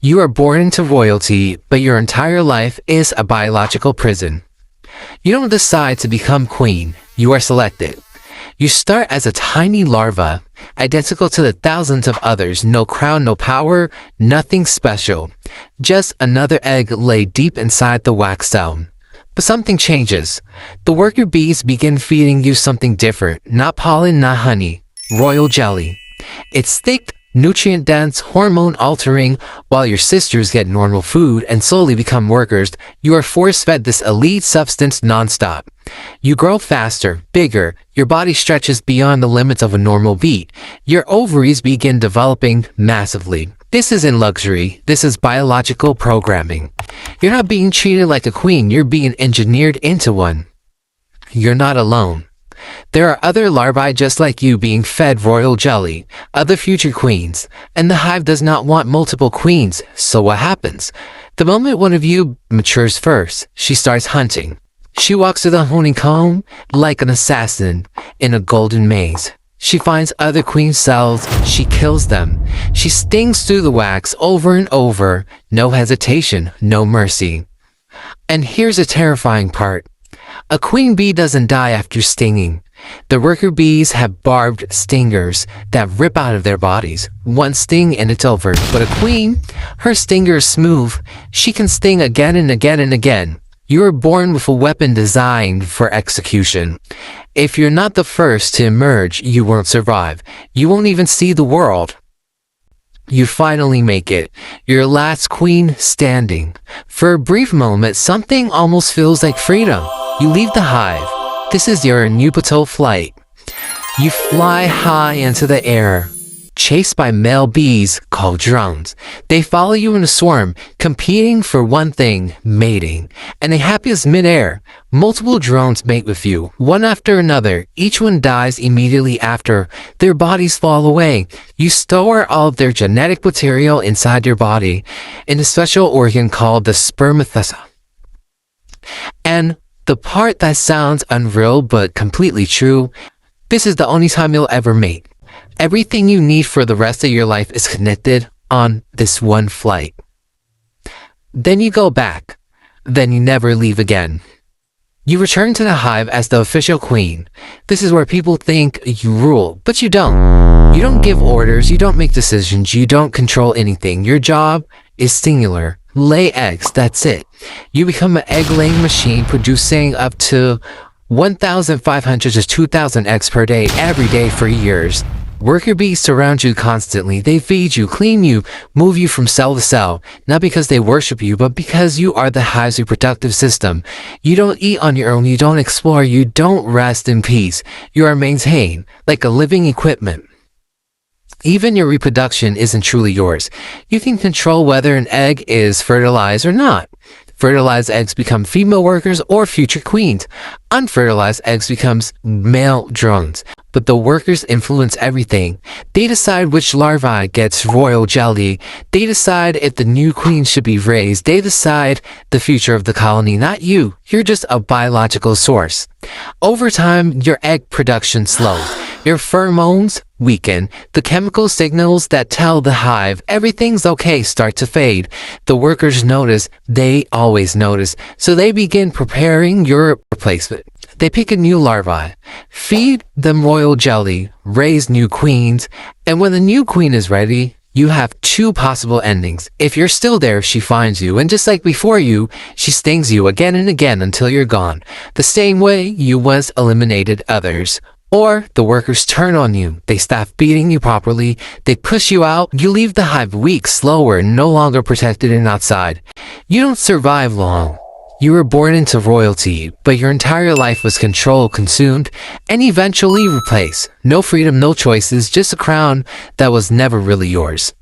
You are born into royalty, but your entire life is a biological prison. You don't decide to become queen, you are selected. You start as a tiny larva, identical to the thousands of others, no crown, no power, nothing special. Just another egg laid deep inside the wax cell. But something changes. The worker bees begin feeding you something different, not pollen, not honey, royal jelly. It's thick, nutrient-dense, hormone-altering. While your sisters get normal food and slowly become workers, you are force-fed this elite substance non-stop. You grow faster, bigger, your body stretches beyond the limits of a normal beat. Your ovaries begin developing massively. This isn't luxury, this is biological programming. You're not being treated like a queen, you're being engineered into one. You're not alone. There are other larvae just like you being fed royal jelly, other future queens, and the hive does not want multiple queens, so what happens? The moment one of you matures first, she starts hunting. She walks through the honeycomb like an assassin in a golden maze. She finds other queen cells, she kills them. She stings through the wax over and over, no hesitation, no mercy. And here's a terrifying part. A queen bee doesn't die after stinging. The worker bees have barbed stingers that rip out of their bodies. One sting and it's over. But a queen, her stinger is smooth. She can sting again and again and again. You are born with a weapon designed for execution. If you're not the first to emerge, you won't survive. You won't even see the world. You finally make it. Your last queen standing. For a brief moment, something almost feels like freedom. You leave the hive. This is your nuptial flight. You fly high into the air, chased by male bees called drones. They follow you in a swarm, competing for one thing, mating. And they happiest midair. Multiple drones mate with you, one after another. Each one dies immediately after. Their bodies fall away. You store all of their genetic material inside your body, in a special organ called the spermatozoa. And the part that sounds unreal but completely true, this is the only time you'll ever mate. Everything you need for the rest of your life is connected on this one flight. Then you go back. Then you never leave again. You return to the hive as the official queen. This is where people think you rule, but you don't. You don't give orders, you don't make decisions, you don't control anything. Your job is singular. Lay eggs, that's it. You become an egg-laying machine producing up to 1,500 to 2,000 eggs per day, every day for years. Worker bees surround you constantly. They feed you, clean you, move you from cell to cell, not because they worship you, but because you are the hive's reproductive system. You don't eat on your own, you don't explore, you don't rest in peace. You are maintained, like a living equipment. Even your reproduction isn't truly yours. You can control whether an egg is fertilized or not. Fertilized eggs become female workers or future queens. Unfertilized eggs becomes male drones. But the workers influence everything. They decide which larvae gets royal jelly. They decide if the new queen should be raised. They decide the future of the colony, not you. You're just a biological source. Over time, your egg production slows. Your pheromones weaken. The chemical signals that tell the hive everything's okay start to fade. The workers notice, they always notice, so they begin preparing your replacement. They pick a new larvae, feed them royal jelly, raise new queens, and when the new queen is ready, you have two possible endings. If you're still there, she finds you, and just like before you, she stings you again and again until you're gone, the same way you once eliminated others. Or the workers turn on you. They stop feeding you properly. They push you out. You leave the hive weak, slower, no longer protected and outside. You don't survive long. You were born into royalty, but your entire life was controlled, consumed, and eventually replaced. No freedom, no choices, just a crown that was never really yours.